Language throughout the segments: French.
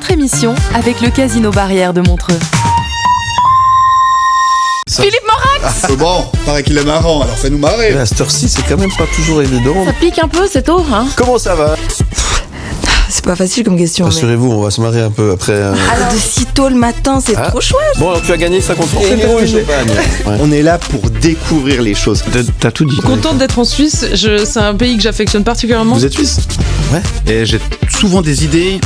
votre émission avec le Casino Barrière de Montreux. Philippe Morax. Bon, paraît qu'il est marrant, alors fais-nous marrer. À cette heure-ci, c'est quand même pas toujours évident. Ça pique un peu, c'est tôt, hein? Comment ça va? C'est pas facile comme question. Rassurez-vous, on va se marier un peu après. Alors de si tôt le matin, c'est trop chouette. Bon, alors tu as gagné 50 francs. C'est pour une champagne. Ouais. On est là pour découvrir les choses. T'as tout dit. Contente d'être en Suisse, c'est un pays que j'affectionne particulièrement. Vous êtes suisse? Ouais. Et j'ai souvent des idées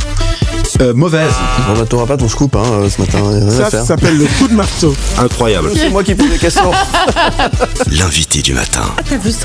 mauvaises. Bon, bah, t'auras pas ton scoop ce matin. Ça s'appelle le coup de marteau. Incroyable. C'est moi qui pose des questions. L'invité du matin.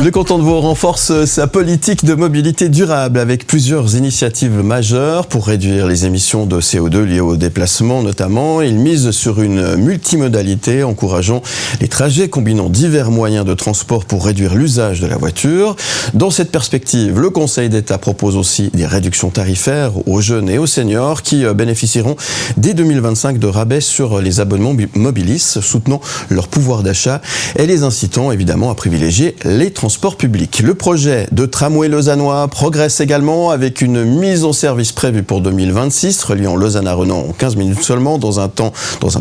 Le canton de Vaud renforce sa politique de mobilité durable avec plusieurs initiatives majeures pour réduire les émissions de CO2 liées aux déplacements notamment. Il mise sur une multimodalité encourageant les trajets combinant divers moyens de transport pour réduire l'usage de la voiture. Dans cette perspective, le Conseil d'État propose aussi des réductions tarifaires aux jeunes et aux seniors qui bénéficieront dès 2025 de rabais sur les abonnements Mobilis, soutenant leur pouvoir d'achat et les incitant évidemment à privilégier les transports publics. Le projet de tramway lausannois progresse également avec une mise en service prévue pour 2026, reliant Lausanne à Renan en 15 minutes seulement, dans un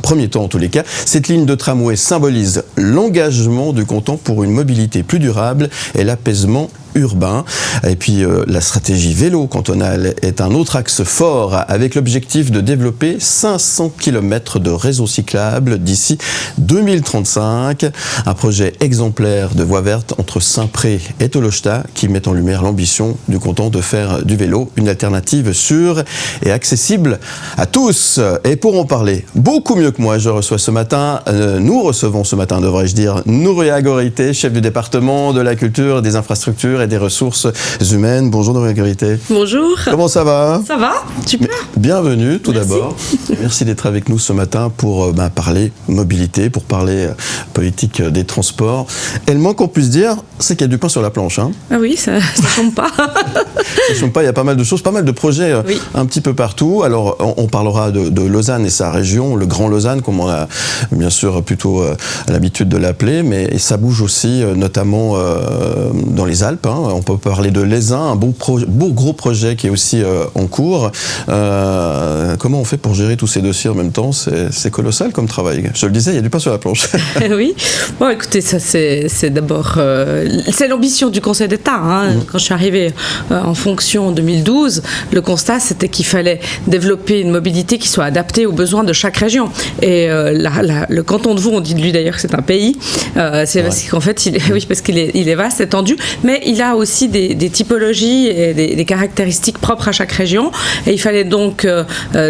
premier temps en tous les cas. Cette ligne de tramway symbolise l'engagement du canton pour une mobilité plus durable et l'apaisement urbain. Et puis la stratégie vélo cantonale est un autre axe fort avec l'objectif de développer 500 km de réseau cyclable d'ici 2035. Un projet exemplaire de voie verte entre Saint-Pré et Tolochta qui met en lumière l'ambition du canton de faire du vélo une alternative sûre et accessible à tous. Et pour en parler beaucoup mieux que moi, nous recevons ce matin, devrais-je dire, Nouria Gorité, chef du département de la culture, des infrastructures et des ressources humaines. Bonjour Nouria Gorité. Bonjour. Comment ça va? Ça va? Super. Bienvenue tout Merci. d'abord. Merci d'être avec nous ce matin pour parler mobilité, pour parler politique des transports. Et le moins qu'on puisse dire, c'est qu'il y a du pain sur la planche. Hein. Ah oui, ça tombe pas. Ça tombe pas, il y a pas mal de choses, pas mal de projets un petit peu partout. Alors on parlera de Lausanne et sa région, le Grand Lausanne, comme on a bien sûr plutôt l'habitude de l'appeler, mais ça bouge aussi notamment dans les Alpes. Hein. On peut parler de l'Aisin, un beau gros projet qui est aussi en cours. Comment on fait pour gérer tous ces dossiers en même temps? C'est colossal comme travail. Je le disais, il y a du pain sur la planche. Oui. Bon, écoutez, ça c'est d'abord c'est l'ambition du Conseil d'État. Hein. Quand je suis arrivée en fonction en 2012, le constat c'était qu'il fallait développer une mobilité qui soit adaptée aux besoins de chaque région. Et le canton de Vaud, on dit de lui d'ailleurs que c'est un pays. C'est parce qu'en fait, parce qu'il est vaste, étendu, mais il a aussi des typologies et des caractéristiques propres à chaque région. Et il fallait donc,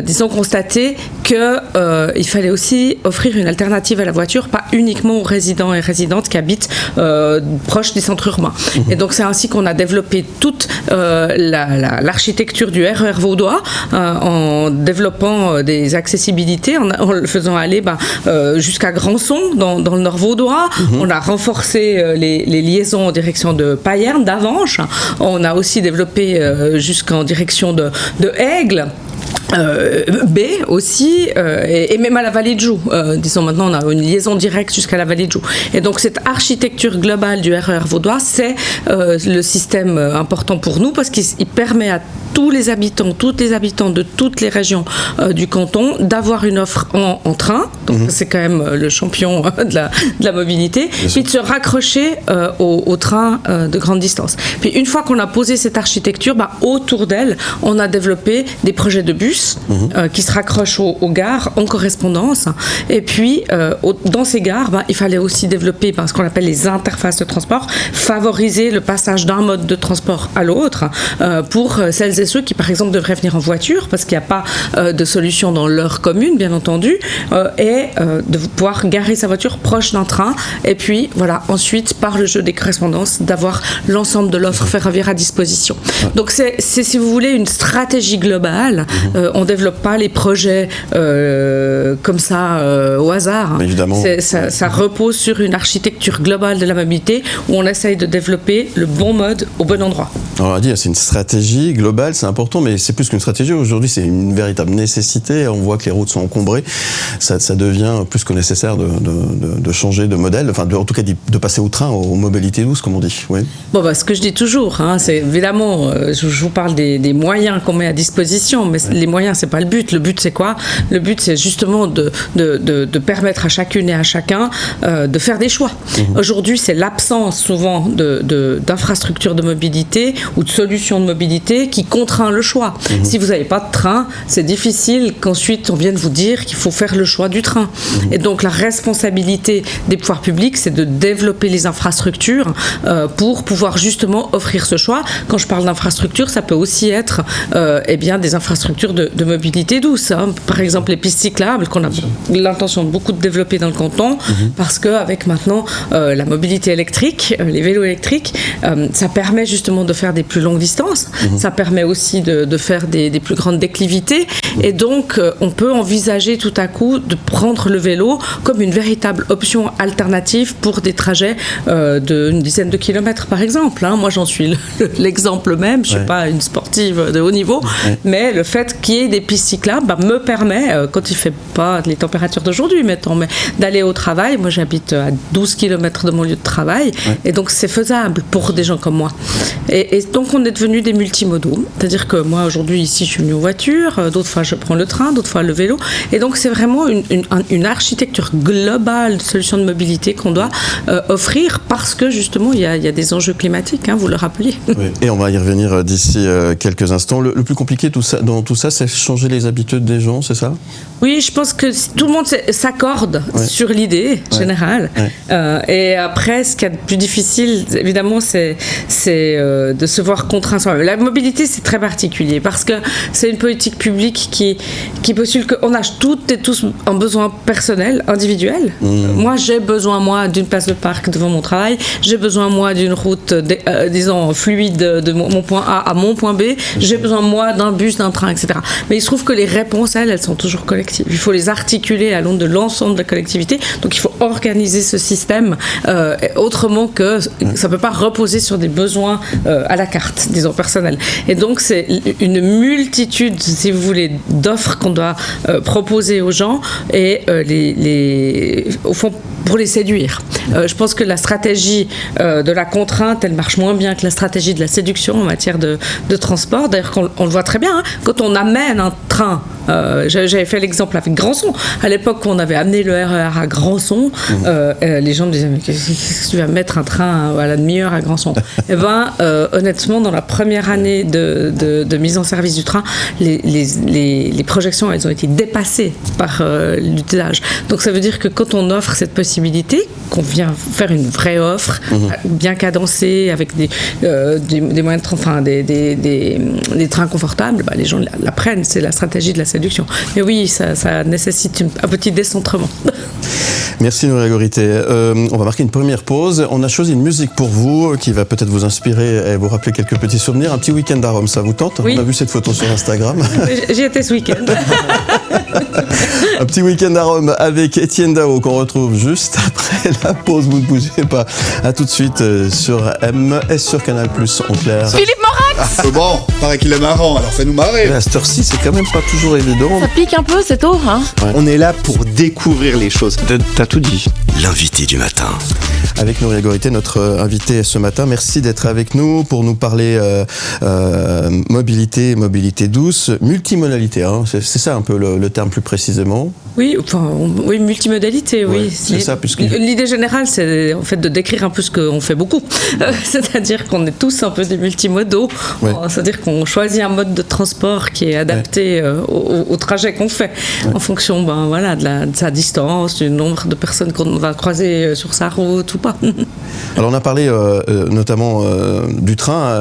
disons, constater qu'il fallait aussi offrir une alternative à la voiture, pas uniquement aux résidents et résidentes qui habitent proches des centres urbains. Et donc c'est ainsi qu'on a développé toute l'architecture du RER vaudois en développant des accessibilités, en le faisant aller jusqu'à Grandson, dans le nord vaudois. On a renforcé les liaisons en direction de Payerne, d'Avanches. On a aussi développé jusqu'en direction de Aigle. B aussi, et même à la vallée de Joux. Disons maintenant, on a une liaison directe jusqu'à la vallée de Joux. Et donc cette architecture globale du RER vaudois, c'est le système important pour nous parce qu'il permet à tous les habitants de toutes les régions du canton d'avoir une offre en train. Donc c'est quand même le champion de la mobilité. Puis de se raccrocher au train de grande distance. Puis une fois qu'on a posé cette architecture, autour d'elle, on a développé des projets de bus qui se raccrochent aux gares en correspondance. Et puis, dans ces gares, il fallait aussi développer ce qu'on appelle les interfaces de transport, favoriser le passage d'un mode de transport à l'autre pour celles et ceux qui, par exemple, devraient venir en voiture parce qu'il n'y a pas de solution dans leur commune, bien entendu, et de pouvoir garer sa voiture proche d'un train. Et puis, voilà, ensuite, par le jeu des correspondances, d'avoir l'ensemble de l'offre ferroviaire à disposition. Donc, c'est, si vous voulez, une stratégie globale. On ne développe pas les projets comme ça au hasard. Évidemment. Ça repose sur une architecture globale de la mobilité où on essaye de développer le bon mode au bon endroit. Alors on l'a dit, c'est une stratégie globale, c'est important, mais c'est plus qu'une stratégie. Aujourd'hui, c'est une véritable nécessité. On voit que les routes sont encombrées. Ça devient plus que nécessaire de changer de modèle, enfin, en tout cas, de passer au train, aux mobilités douces, comme on dit. Oui. Bon, ce que je dis toujours, c'est évidemment, je vous parle des moyens qu'on met à disposition, mais les moyens, c'est pas le but. Le but, c'est quoi? Le but, c'est justement de permettre à chacune et à chacun de faire des choix. Aujourd'hui, c'est l'absence souvent d'infrastructures de mobilité ou de solutions de mobilité qui contraint le choix. Si vous n'avez pas de train, c'est difficile qu'ensuite on vienne vous dire qu'il faut faire le choix du train. Et donc la responsabilité des pouvoirs publics, c'est de développer les infrastructures pour pouvoir justement offrir ce choix. Quand je parle d'infrastructures, ça peut aussi être des infrastructures de mobilité douce. Par exemple, les pistes cyclables qu'on a l'intention de beaucoup de développer dans le canton, parce qu'avec maintenant la mobilité électrique, les vélos électriques, ça permet justement de faire des plus longues distances, ça permet aussi de faire des plus grandes déclivités, et donc on peut envisager tout à coup de prendre le vélo comme une véritable option alternative pour des trajets d'une dizaine de kilomètres par exemple. Moi j'en suis l'exemple même, je ne suis pas une sportive de haut niveau, mais le fait qu'il y ait des pistes cyclables me permet, quand il ne fait pas les températures d'aujourd'hui, mettons, mais d'aller au travail. Moi j'habite à 12 km de mon lieu de travail, et donc c'est faisable pour des gens comme moi. Et donc on est devenus des multimodaux, c'est-à-dire que moi aujourd'hui ici je suis venue en voiture, d'autres fois je prends le train, d'autres fois le vélo, et donc c'est vraiment une architecture globale de solutions de mobilité qu'on doit offrir, parce que justement il y a des enjeux climatiques, vous le rappeliez. Oui. Et on va y revenir d'ici quelques instants. Le plus compliqué dans tout ça, c'est changer les habitudes des gens, c'est ça? Oui, je pense que tout le monde s'accorde sur l'idée générale. Et après, ce qu'il y a de plus difficile, évidemment, c'est de se voir contraint soi-même. La mobilité, c'est très particulier parce que c'est une politique publique qui postule qu'on a toutes et tous un besoin personnel, individuel. Moi, j'ai besoin, d'une place de parc devant mon travail. J'ai besoin, d'une route, disons, fluide de mon point A à mon point B. J'ai besoin, d'un bus, d'un train, etc. Mais il se trouve que les réponses, elles sont toujours collectives. Il faut les articuler à l'aune de l'ensemble de la collectivité. Donc, il faut organiser ce système autrement que ça ne peut pas reposer sur des besoins à la carte, disons, personnels. Et donc, c'est une multitude, si vous voulez, d'offres qu'on doit proposer aux gens et au fond, pour les séduire. Je pense que la stratégie de la contrainte, elle marche moins bien que la stratégie de la séduction en matière de transport. D'ailleurs, on le voit très bien, quand on amène un train, j'avais fait l'exemple avec Grandson. À l'époque, quand on avait amené le RER à Grandson, les gens me disaient, mais qu'est-ce que tu vas mettre un train à la demi-heure à Grandson? Eh bien, honnêtement, dans la première année de mise en service du train, les projections, elles ont été dépassées par l'utilage. Donc, ça veut dire que quand on offre cette possibilité, qu'on vient faire une vraie offre, bien cadencée, avec des moyens de des trains confortables, les gens la prennent. C'est la stratégie de la séduction. Mais oui, ça nécessite un petit décentrement. Merci Nouria Gorité. On va marquer une première pause. On a choisi une musique pour vous qui va peut-être vous inspirer et vous rappeler quelques petits souvenirs. Un petit week-end à Rome, ça vous tente? Oui. On a vu cette photo sur Instagram. J'y étais ce week-end. Un petit week-end à Rome avec Étienne Dao qu'on retrouve juste après la pause. Vous ne bougez pas. À tout de suite sur M et sur Canal+ en clair. Philippe Morax. Bon, paraît qu'il est marrant, alors fais-nous marrer. À cette heure-ci, c'est quand même pas toujours évident. Ça pique un peu, c'est tôt, On est là pour découvrir les choses. T'as tout dit. L'invité du matin. Avec Nouria Gorité, notre invité ce matin. Merci d'être avec nous pour nous parler mobilité douce, multimodalité. C'est ça un peu le terme plus précisément. Oui, multimodalité, oui. C'est ça, puisque... L'idée générale, c'est en fait de décrire un peu ce qu'on fait beaucoup. C'est-à-dire qu'on est tous un peu des multimodaux. C'est-à-dire qu'on choisit un mode de transport qui est adapté au trajet qu'on fait, en fonction de sa distance, du nombre de personnes qu'on va croiser sur sa route ou pas. Alors on a parlé notamment du train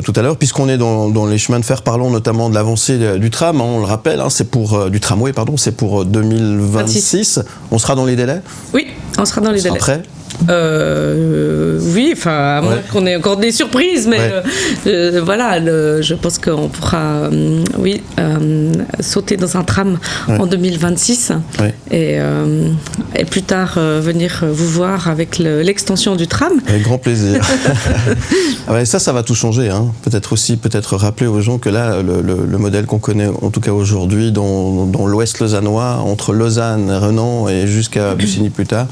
tout à l'heure, puisqu'on est dans les chemins de fer, parlons notamment de l'avancée du tram, on le rappelle, c'est pour du tramway, c'est pour 2026. On sera dans les délais? Oui, on sera dans les délais. Prêt? Oui, enfin, à moins qu'on ait encore des surprises, mais voilà, je pense qu'on pourra, sauter dans un tram en 2026 et plus tard venir vous voir avec l'extension du tram. Avec grand plaisir. Ça va tout changer. Hein. Peut-être rappeler aux gens que là, le modèle qu'on connaît, en tout cas aujourd'hui, dans l'ouest lausannois, entre Lausanne, Renan et jusqu'à Bussigny plus tard,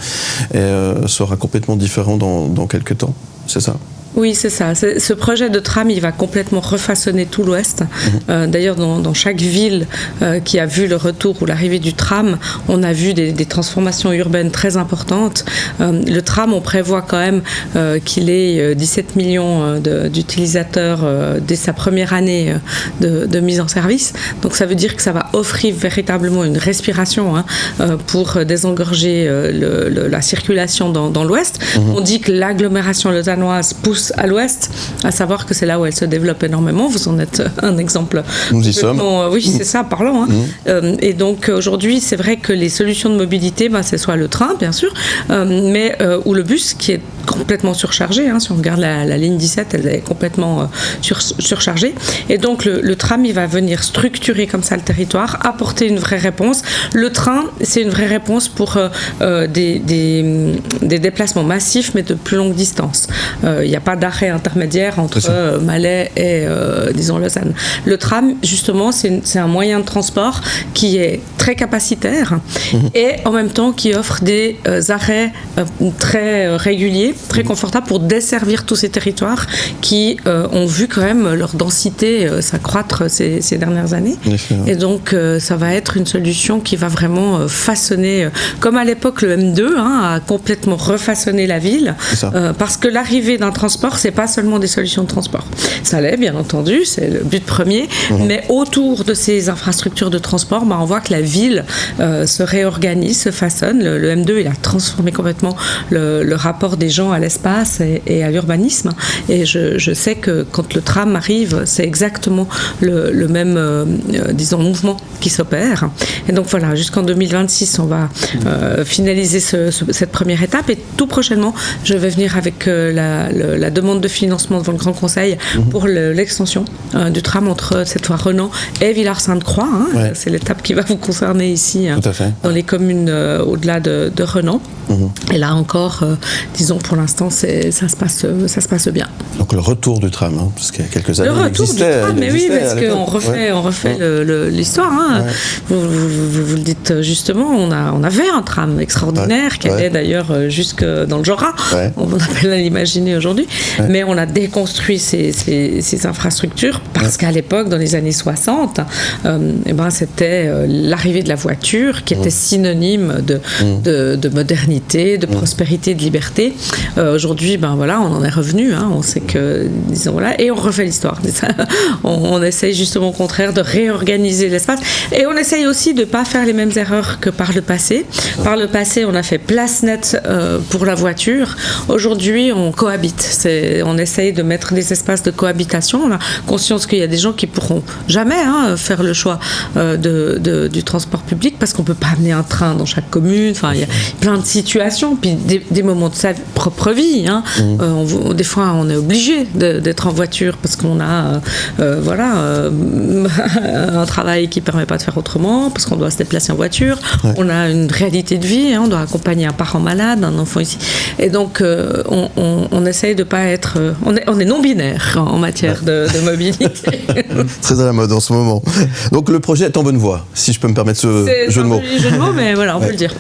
sera complètement différent dans quelques temps. C'est ça? Oui, c'est ça. Ce projet de tram, il va complètement refaçonner tout l'Ouest. D'ailleurs, dans chaque ville qui a vu le retour ou l'arrivée du tram, on a vu des transformations urbaines très importantes. Le tram, on prévoit quand même qu'il ait 17 millions d'utilisateurs dès sa première année de mise en service. Donc ça veut dire que ça va offrir véritablement une respiration pour désengorger la circulation dans l'Ouest. On dit que l'agglomération lausannoise pousse à l'ouest, à savoir que c'est là où elle se développe énormément. Vous en êtes un exemple. Nous y sommes. Oui, c'est ça, parlons. Et donc aujourd'hui, c'est vrai que les solutions de mobilité, c'est soit le train, bien sûr, mais ou le bus qui est complètement surchargé. Si on regarde la ligne 17, elle est complètement surchargée. Et donc le tram, il va venir structurer comme ça le territoire, apporter une vraie réponse. Le train, c'est une vraie réponse pour des déplacements massifs, mais de plus longue distance. Il n'y a pas d'arrêt intermédiaire entre Malais et, disons, Lausanne. Le tram, justement, c'est un moyen de transport qui est très capacitaire et en même temps qui offre des arrêts très réguliers, très confortables pour desservir tous ces territoires qui ont vu quand même leur densité s'accroître ces dernières années. Et donc, ça va être une solution qui va vraiment façonner, comme à l'époque le M2 a complètement refaçonné la ville, parce que l'arrivée d'un transport, c'est pas seulement des solutions de transport. Ça l'est, bien entendu, c'est le but premier, mais autour de ces infrastructures de transport, on voit que la ville se réorganise, se façonne. Le M2, il a transformé complètement le rapport des gens à l'espace et à l'urbanisme. Et je sais que quand le tram arrive, c'est exactement le même, disons, mouvement qui s'opère. Et donc voilà, jusqu'en 2026, on va finaliser cette première étape. Et tout prochainement, je vais venir avec la demande de financement devant le Grand Conseil pour l'extension du tram entre cette fois Renan et Villars-Sainte-Croix. C'est l'étape qui va vous concerner ici, dans les communes au-delà de Renan. Et là encore, disons pour l'instant, ça se passe bien. Donc le retour du tram, parce qu'il y a quelques années, le retour du tram, mais oui, parce qu'on refait l'histoire. Vous le dites justement, on avait un tram extraordinaire qui allait d'ailleurs jusque dans le Jura. On appelle à l'imaginer aujourd'hui. Mais on a déconstruit ces infrastructures parce qu'à l'époque, dans les années 60, c'était l'arrivée de la voiture qui était synonyme de modernité, de prospérité, de liberté. Aujourd'hui, on en est revenu. On sait que, disons, voilà, et on refait l'histoire. On essaye justement au contraire de réorganiser l'espace et on essaye aussi de ne pas faire les mêmes erreurs que par le passé. Par le passé, on a fait place nette pour la voiture. Aujourd'hui, on cohabite. On essaye de mettre des espaces de cohabitation. On a conscience qu'il y a des gens qui pourront jamais faire le choix du transport public parce qu'on ne peut pas amener un train dans chaque commune. Enfin, il y a plein de situations, puis des moments de sa propre vie. Des fois, on est obligé d'être en voiture parce qu'on a un travail qui ne permet pas de faire autrement, parce qu'on doit se déplacer en voiture. On a une réalité de vie, on doit accompagner un parent malade, un enfant ici. Et donc, on essaye de ne pas être... On est non-binaire en matière de mobilité. Très à la mode en ce moment. Donc, le projet est en bonne voie, si je peux me permettre ce jeu de mots. C'est un jeu de mots, mais voilà, on peut le dire.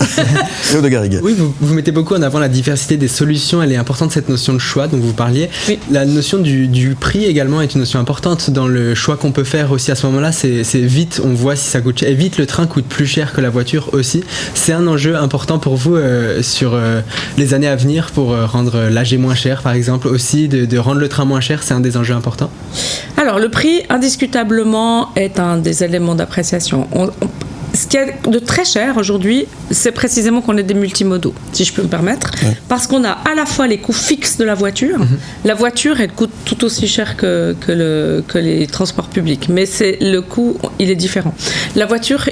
Léo de Garrigue. Oui, vous mettez beaucoup en avant la diversité des solutions. Elle est importante, cette notion de choix dont vous parliez. Oui. La notion du prix également est une notion importante dans le choix qu'on peut faire aussi à ce moment-là. C'est vite, on voit si ça coûte cher. Et vite, le train coûte plus cher que la voiture aussi. C'est un enjeu important pour vous sur les années à venir pour rendre l'AG moins cher, par exemple, aussi de rendre le train moins cher. C'est un des enjeux importants. Alors, le prix, indiscutablement, est un des éléments d'appréciation. Ce qui est de très cher aujourd'hui, c'est précisément qu'on ait des multimodaux, si je peux me permettre, parce qu'on a à la fois les coûts fixes de la voiture. La voiture, elle coûte tout aussi cher que les transports publics, mais le coût, il est différent. La voiture,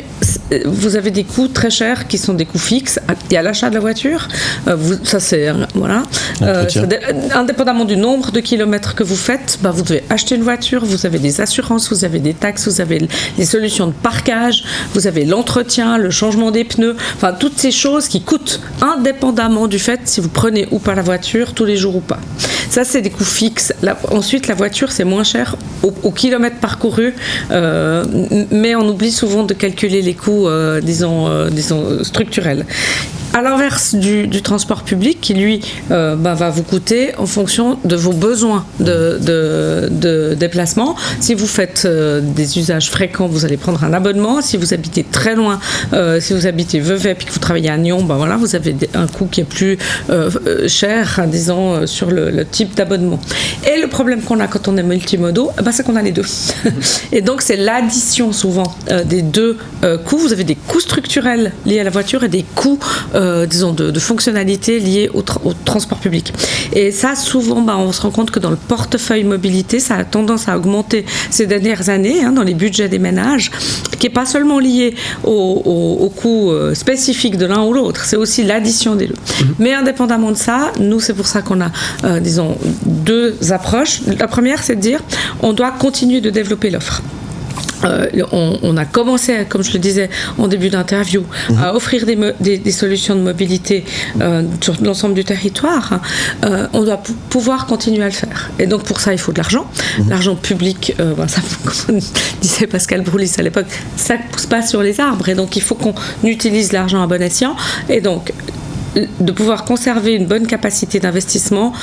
vous avez des coûts très chers qui sont des coûts fixes. Il y a l'achat de la voiture, ça c'est voilà. Indépendamment du nombre de kilomètres que vous faites, vous devez acheter une voiture, vous avez des assurances, vous avez des taxes, vous avez les solutions de parquage, vous avez l'entretien, le changement des pneus, enfin toutes ces choses qui coûtent indépendamment du fait si vous prenez ou pas la voiture tous les jours ou pas. Ça c'est des coûts fixes. Ensuite la voiture c'est moins cher au kilomètre parcouru, mais on oublie souvent de calculer les coûts disons structurels. À l'inverse du transport public qui lui va vous coûter en fonction de vos besoins de déplacement. Si vous faites des usages fréquents, vous allez prendre un abonnement. Si vous habitez très loin, si vous habitez Vevey puis que vous travaillez à Nyon, voilà, vous avez un coût qui est plus cher, disons, sur le type d'abonnement. Et le problème qu'on a quand on est multimodaux, c'est qu'on a les deux. Et donc c'est l'addition souvent des deux coûts. Vous avez des coûts structurels liés à la voiture et des coûts disons de fonctionnalités liées au transport public. Et ça, souvent, on se rend compte que dans le portefeuille mobilité, ça a tendance à augmenter ces dernières années, dans les budgets des ménages, qui n'est pas seulement lié au coût spécifique de l'un ou l'autre, c'est aussi l'addition des deux. Mais indépendamment de ça, nous, c'est pour ça qu'on a, disons, deux approches. La première, c'est de dire, on doit continuer de développer l'offre. On a commencé, comme je le disais en début d'interview, à offrir des solutions de mobilité sur l'ensemble du territoire. On doit pouvoir continuer à le faire. Et donc pour ça, il faut de l'argent. L'argent public, ça, comme disait Pascal Broulis à l'époque, ça ne pousse pas sur les arbres. Et donc il faut qu'on utilise l'argent à bon escient. Et donc de pouvoir conserver une bonne capacité d'investissement,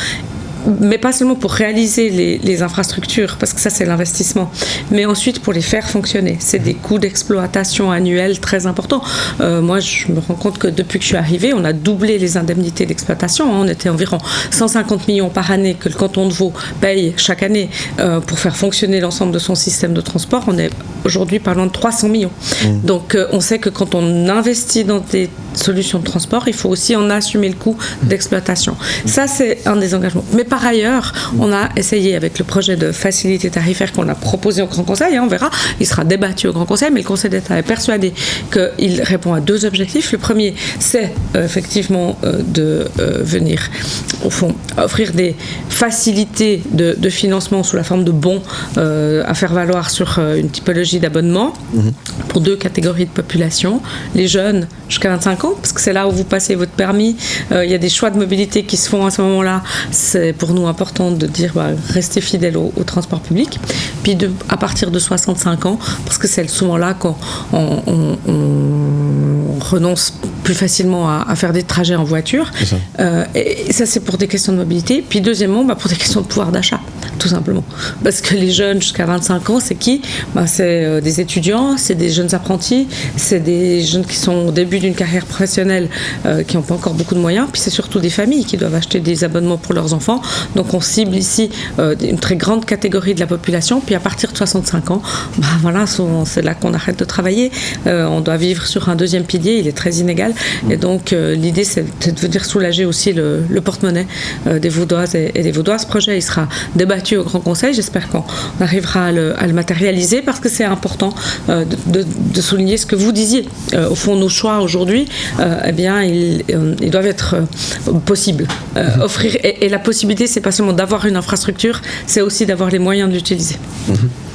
mais pas seulement pour réaliser les infrastructures, parce que ça c'est l'investissement, mais ensuite pour les faire fonctionner. C'est des coûts d'exploitation annuels très importants. Moi je me rends compte que depuis que je suis arrivée, on a doublé les indemnités d'exploitation. On était environ 150 millions par année que le canton de Vaud paye chaque année pour faire fonctionner l'ensemble de son système de transport. On est aujourd'hui pas loin de 300 millions. Donc on sait que quand on investit dans des solutions de transport, il faut aussi en assumer le coût d'exploitation. Ça c'est un des engagements. Mais par ailleurs, on a essayé avec le projet de facilité tarifaire qu'on a proposé au Grand Conseil, on verra, il sera débattu au Grand Conseil, mais le Conseil d'État est persuadé qu'il répond à deux objectifs. Le premier, c'est effectivement de venir, au fond, offrir des facilités de financement sous la forme de bons à faire valoir sur une typologie d'abonnement pour deux catégories de population. Les jeunes jusqu'à 25 ans, parce que c'est là où vous passez votre permis. Il y a des choix de mobilité qui se font à ce moment-là. C'est pour nous important de dire restez fidèles au transport public. Puis à partir de 65 ans, parce que c'est souvent là qu'on renonce plus facilement à faire des trajets en voiture. Et ça, c'est pour des questions de mobilité. Puis deuxièmement, pour des questions de pouvoir d'achat, tout simplement. Parce que les jeunes jusqu'à 25 ans, c'est qui ? C'est des étudiants, c'est des jeunes apprentis, c'est des jeunes qui sont au début d'une carrière professionnelle qui n'ont pas encore beaucoup de moyens. Puis c'est surtout des familles qui doivent acheter des abonnements pour leurs enfants. Donc on cible ici une très grande catégorie de la population. Puis à partir de 65 ans, voilà, c'est là qu'on arrête de travailler. On doit vivre sur un deuxième pilier, il est très inégal. Et donc l'idée, c'est de venir soulager aussi le porte-monnaie des Vaudoises et des Vaudois. Ce projet, il sera débattu au Grand Conseil. J'espère qu'on arrivera à le matérialiser parce que c'est important de souligner ce que vous disiez. Au fond, nos choix aujourd'hui, ils doivent être possibles. Offrir, et la possibilité, c'est pas seulement d'avoir une infrastructure, c'est aussi d'avoir les moyens de l'utiliser.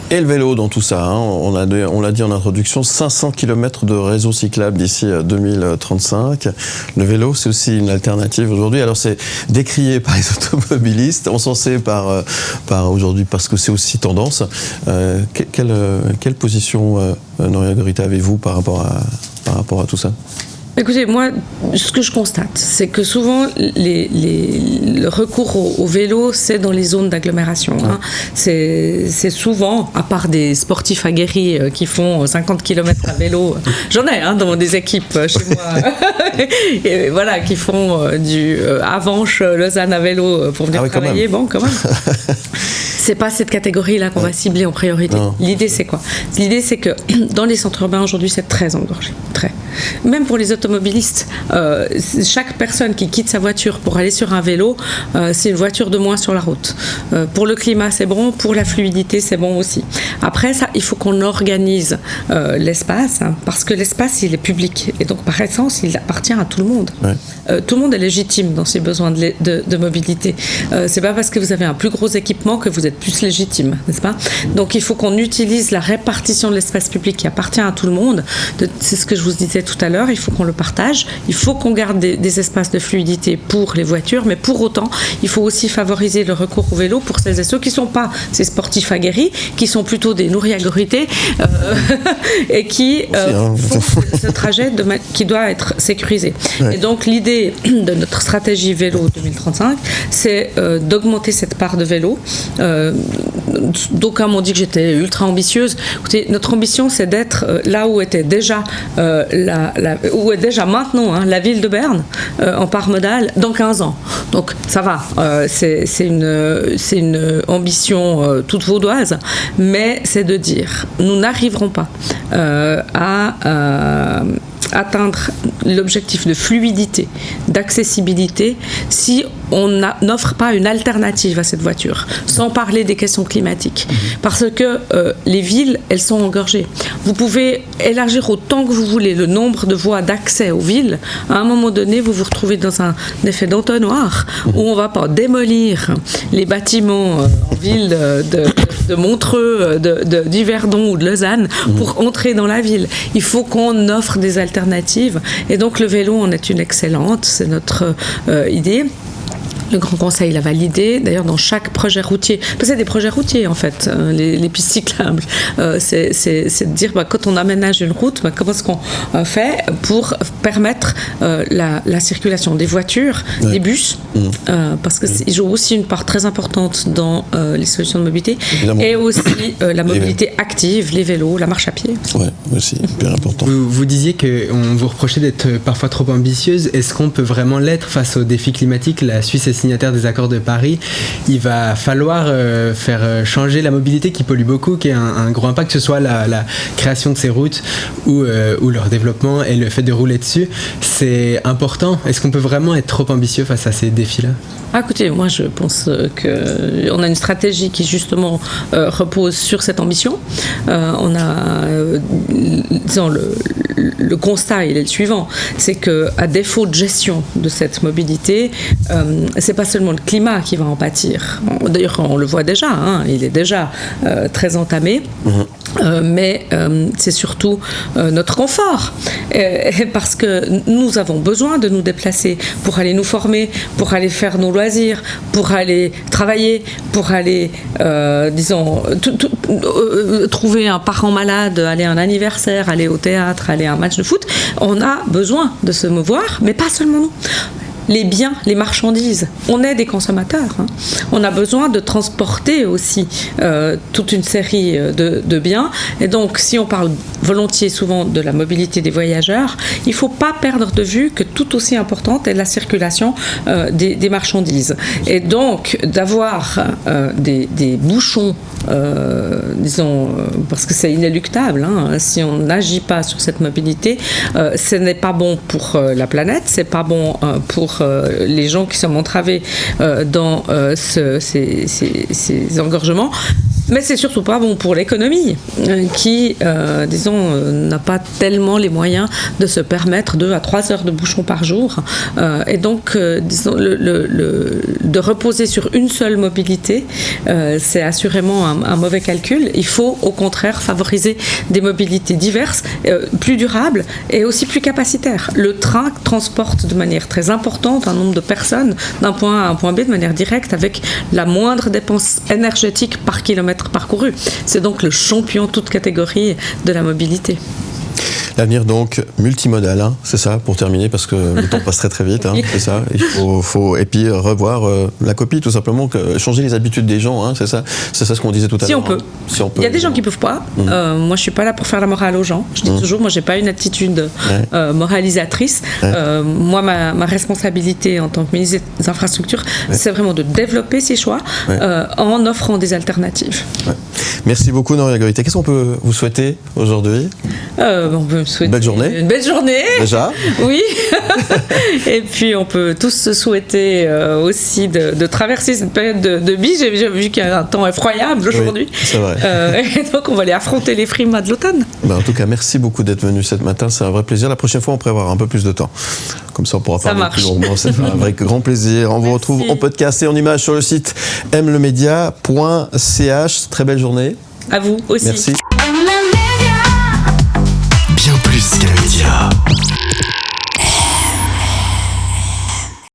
Et le vélo dans tout ça, on l'a dit en introduction, 500 km de réseau cyclable d'ici 2035. Le vélo, c'est aussi une alternative aujourd'hui. Alors c'est décrié par les automobilistes, encensé par aujourd'hui parce que c'est aussi tendance. Quelle position, Nouria Gorrita, avez-vous par rapport à tout ça ? Écoutez, moi, ce que je constate, c'est que souvent, le recours au vélo, c'est dans les zones d'agglomération. C'est souvent, à part des sportifs aguerris qui font 50 km à vélo, j'en ai dans des équipes chez moi, et voilà, qui font du Avenches, Lausanne à vélo pour venir travailler. Quand même. C'est pas cette catégorie-là qu'on va cibler en priorité. Non. L'idée, c'est quoi ? L'idée, c'est que dans les centres urbains, aujourd'hui, c'est très engorgé. Très. Même pour les automobilistes, chaque personne qui quitte sa voiture pour aller sur un vélo, c'est une voiture de moins sur la route. Pour le climat, c'est bon. Pour la fluidité, c'est bon aussi. Après, ça, il faut qu'on organise l'espace, hein, parce que l'espace, il est public. Et donc, par essence, il appartient à tout le monde. Ouais. Tout le monde est légitime dans ses besoins de mobilité. C'est pas parce que vous avez un plus gros équipement que vous êtes plus légitime, n'est-ce pas? Donc, il faut qu'on utilise la répartition de l'espace public qui appartient à tout le monde. C'est ce que je vous disais tout à l'heure. Il faut qu'on le partage. Il faut qu'on garde des espaces de fluidité pour les voitures, mais pour autant, il faut aussi favoriser le recours au vélo pour celles et ceux qui ne sont pas ces sportifs aguerris, qui sont plutôt des nourriagorités et qui font ce trajet qui doit être sécurisé. Ouais. Et donc, l'idée de notre stratégie vélo 2035, c'est d'augmenter cette part de vélo. D'aucuns m'ont dit que j'étais ultra ambitieuse. Écoutez, notre ambition, c'est d'être là où était déjà où est déjà maintenant la ville de Berne en part modale dans 15 ans. Donc ça va, c'est une ambition toute vaudoise, mais c'est de dire nous n'arriverons pas à atteindre l'objectif de fluidité, d'accessibilité, si on n'offre pas une alternative à cette voiture, sans parler des questions climatiques. Parce que les villes, elles sont engorgées. Vous pouvez élargir autant que vous voulez le nombre de voies d'accès aux villes. À un moment donné, vous vous retrouvez dans un effet d'entonnoir où on ne va pas démolir les bâtiments en ville de Montreux, d'Yverdon ou de Lausanne pour entrer dans la ville. Il faut qu'on offre des alternatives. Et donc, le vélo en est une excellente. C'est notre idée. Le Grand Conseil l'a validé. D'ailleurs, dans chaque projet routier, parce que c'est des projets routiers en fait, les pistes cyclables, c'est de dire quand on aménage une route, comment est-ce qu'on fait pour permettre la circulation des voitures, des bus, parce qu'ils jouent aussi une part très importante dans les solutions de mobilité, et aussi la mobilité active, les vélos, la marche à pied. Oui, aussi, hyper important. Vous disiez qu'on vous reprochait d'être parfois trop ambitieuse. Est-ce qu'on peut vraiment l'être face aux défis climatiques? La Suisse est signataire des accords de Paris. Il va falloir faire changer la mobilité qui pollue beaucoup, qui a un gros impact, que ce soit la création de ces routes ou leur développement et le fait de rouler dessus. C'est important. Est-ce qu'on peut vraiment être trop ambitieux face à ces défis-là? Écoutez, moi je pense qu'on a une stratégie qui justement repose sur cette ambition. On a, disons, le constat, il est le suivant, c'est qu'à défaut de gestion de cette mobilité, c'est pas seulement le climat qui va en pâtir. D'ailleurs, on le voit déjà, il est déjà très entamé. Mais c'est surtout notre confort, parce que nous avons besoin de nous déplacer pour aller nous former, pour aller faire nos loisirs, pour aller travailler, pour aller, trouver un parent malade, aller à un anniversaire, aller au théâtre, aller à un match de foot. On a besoin de se mouvoir, mais pas seulement nous. Les biens, les marchandises, on est des consommateurs. On a besoin de transporter aussi toute une série de biens. Et donc, si on parle volontiers souvent de la mobilité des voyageurs, il ne faut pas perdre de vue que tout aussi importante est la circulation des marchandises. Et donc, d'avoir des bouchons, parce que c'est inéluctable, si on n'agit pas sur cette mobilité, ce n'est pas bon pour la planète, c'est pas bon pour les gens qui sont entravés dans ces engorgements, mais c'est surtout pas bon pour l'économie qui, n'a pas tellement les moyens de se permettre 2 à 3 heures de bouchons par jour, et donc de reposer sur une seule mobilité, c'est assurément un mauvais calcul. Il faut au contraire favoriser des mobilités diverses, plus durables et aussi plus capacitaires. Le train transporte de manière très importante un nombre de personnes d'un point A à un point B de manière directe, avec la moindre dépense énergétique par kilomètre parcouru. C'est donc le champion toute catégorie de la mobilité. L'avenir donc multimodal, c'est ça, pour terminer, parce que le temps passe très très vite, c'est ça. Il faut et puis revoir la copie, tout simplement, changer les habitudes des gens, c'est ça ce qu'on disait tout à l'heure. Si on peut. Il y a des gens qui peuvent pas. Moi, je suis pas là pour faire la morale aux gens. Je dis toujours, moi, j'ai pas une attitude moralisatrice. Moi, ma responsabilité en tant que ministre des Infrastructures, c'est vraiment de développer ces choix en offrant des alternatives. Merci beaucoup, Noria Goïta. Qu'est-ce qu'on peut vous souhaiter aujourd'hui? On peut me souhaiter Belle journée. une belle journée. Déjà. Oui. Et puis on peut tous se souhaiter aussi de traverser cette période de bise. J'ai vu qu'il y a un temps effroyable aujourd'hui. Oui, c'est vrai. Et donc on va aller affronter les frimas de l'automne. En tout cas, merci beaucoup d'être venu ce matin. C'est un vrai plaisir. La prochaine fois, on prévoira un peu plus de temps. Comme ça, on pourra parler plus longuement. C'est un vrai grand plaisir. On vous retrouve en podcast et en image sur le site mlemedia.ch. Très belle journée. À vous aussi. Merci.